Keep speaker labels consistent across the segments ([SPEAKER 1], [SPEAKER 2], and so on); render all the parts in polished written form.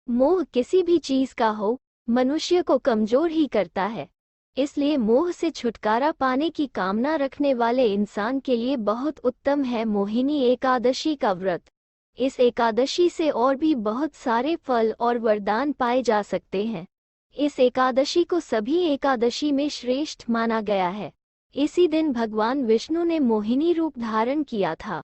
[SPEAKER 1] मोह किसी भी चीज का हो, मनुष्य को कमजोर ही करता है। इसलिए मोह से छुटकारा पाने की कामना रखने वाले इंसान के लिए बहुत उत्तम है मोहिनी एकादशी का व्रत। इस एकादशी से और भी बहुत सारे फल और वरदान पाए जा सकते हैं। इस एकादशी को सभी एकादशी में श्रेष्ठ माना गया है। इसी दिन भगवान विष्णु ने मोहिनी रूप धारण किया था।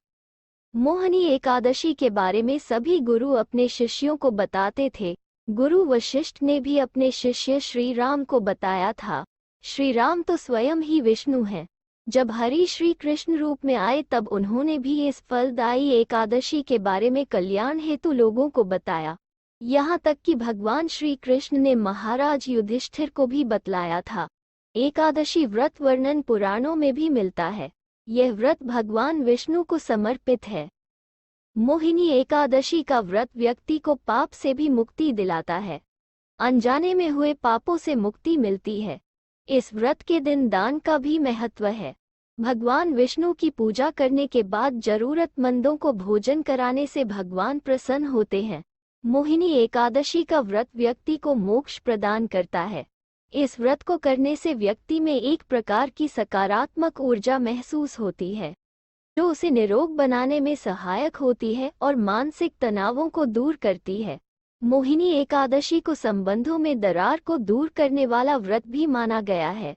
[SPEAKER 1] मोहिनी एकादशी के बारे में सभी गुरु अपने शिष्यों को बताते थे। गुरु वशिष्ठ ने भी अपने शिष्य श्री राम को बताया था। श्री राम तो स्वयं ही विष्णु हैं। जब हरि श्री कृष्ण रूप में आए तब उन्होंने भी इस फलदायी एकादशी के बारे में कल्याण हेतु लोगों को बताया। यहाँ तक कि भगवान श्री कृष्ण ने महाराज युधिष्ठिर को भी बतलाया था। एकादशी व्रत वर्णन पुराणों में भी मिलता है। यह व्रत भगवान विष्णु को समर्पित है। मोहिनी एकादशी का व्रत व्यक्ति को पाप से भी मुक्ति दिलाता है। अनजाने में हुए पापों से मुक्ति मिलती है। इस व्रत के दिन दान का भी महत्व है। भगवान विष्णु की पूजा करने के बाद जरूरतमंदों को भोजन कराने से भगवान प्रसन्न होते हैं। मोहिनी एकादशी का व्रत व्यक्ति को मोक्ष प्रदान करता है। इस व्रत को करने से व्यक्ति में एक प्रकार की सकारात्मक ऊर्जा महसूस होती है, जो उसे निरोग बनाने में सहायक होती है और मानसिक तनावों को दूर करती है। मोहिनी एकादशी को संबंधों में दरार को दूर करने वाला व्रत भी माना गया है।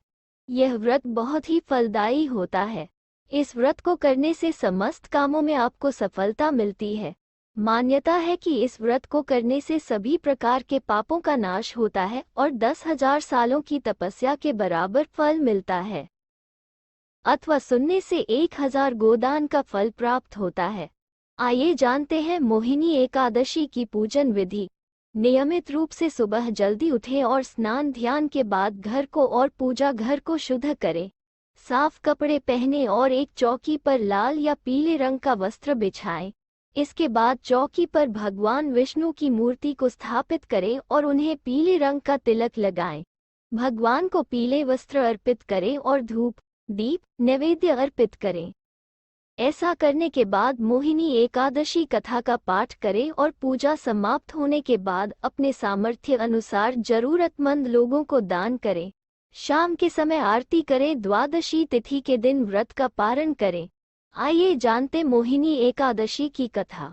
[SPEAKER 1] यह व्रत बहुत ही फलदायी होता है। इस व्रत को करने से समस्त कामों में आपको सफलता मिलती है। मान्यता है कि इस व्रत को करने से सभी प्रकार के पापों का नाश होता है और 10,000 सालों की तपस्या के बराबर फल मिलता है, अथवा सुनने से 1,000 गोदान का फल प्राप्त होता है। आइए जानते हैं मोहिनी एकादशी की पूजन विधि। नियमित रूप से सुबह जल्दी उठें और स्नान ध्यान के बाद घर को और पूजा घर को शुद्ध करें। साफ कपड़े पहनें और एक चौकी पर लाल या पीले रंग का वस्त्र बिछाएं। इसके बाद चौकी पर भगवान विष्णु की मूर्ति को स्थापित करें और उन्हें पीले रंग का तिलक लगाएं। भगवान को पीले वस्त्र अर्पित करें और धूप, दीप, नैवेद्य अर्पित करें। ऐसा करने के बाद मोहिनी एकादशी कथा का पाठ करें और पूजा समाप्त होने के बाद अपने सामर्थ्य अनुसार जरूरतमंद लोगों को दान करें। शाम के समय आरती करें। द्वादशी तिथि के दिन व्रत का पारण करें। आइए जानते मोहिनी एकादशी की कथा।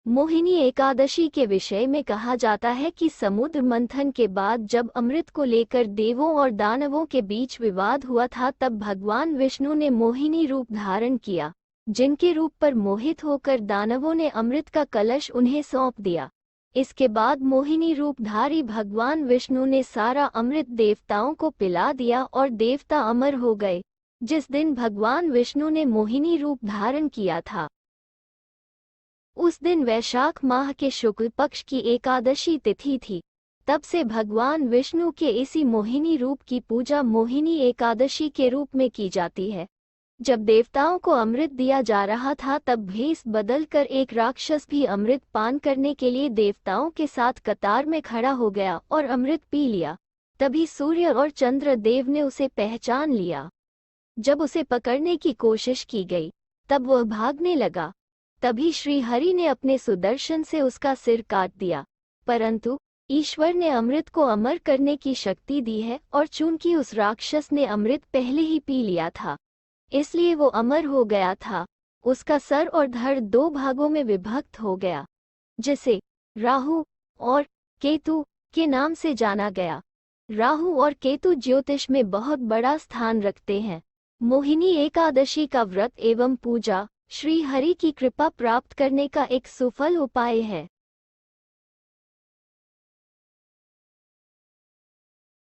[SPEAKER 1] मोहिनी एकादशी के विषय में कहा जाता है कि समुद्र मंथन के बाद जब अमृत को लेकर देवों और दानवों के बीच विवाद हुआ था, तब भगवान विष्णु ने मोहिनी रूप धारण किया, जिनके रूप पर मोहित होकर दानवों ने अमृत का कलश उन्हें सौंप दिया। इसके बाद मोहिनी रूपधारी भगवान विष्णु ने सारा अमृत देवताओं को पिला दिया और देवता अमर हो गए। जिस दिन भगवान विष्णु ने मोहिनी रूप धारण किया था, उस दिन वैशाख माह के शुक्ल पक्ष की एकादशी तिथि थी। तब से भगवान विष्णु के इसी मोहिनी रूप की पूजा मोहिनी एकादशी के रूप में की जाती है। जब देवताओं को अमृत दिया जा रहा था, तब भेष बदलकर एक राक्षस भी अमृत पान करने के लिए देवताओं के साथ कतार में खड़ा हो गया और अमृत पी लिया। तभी सूर्य और चंद्र देव ने उसे पहचान लिया। जब उसे पकड़ने की कोशिश की गई, तब वह भागने लगा। तभी श्री हरि ने अपने सुदर्शन से उसका सिर काट दिया। परंतु ईश्वर ने अमृत को अमर करने की शक्ति दी है, और चूंकि उस राक्षस ने अमृत पहले ही पी लिया था, इसलिए वो अमर हो गया था। उसका सर और धड़ 2 भागों में विभक्त हो गया, जिसे राहु और केतु के नाम से जाना गया। राहु और केतु ज्योतिष में बहुत बड़ा स्थान रखते हैं। मोहिनी एकादशी का व्रत एवं पूजा श्री हरि की कृपा प्राप्त करने का एक सुफल उपाय है।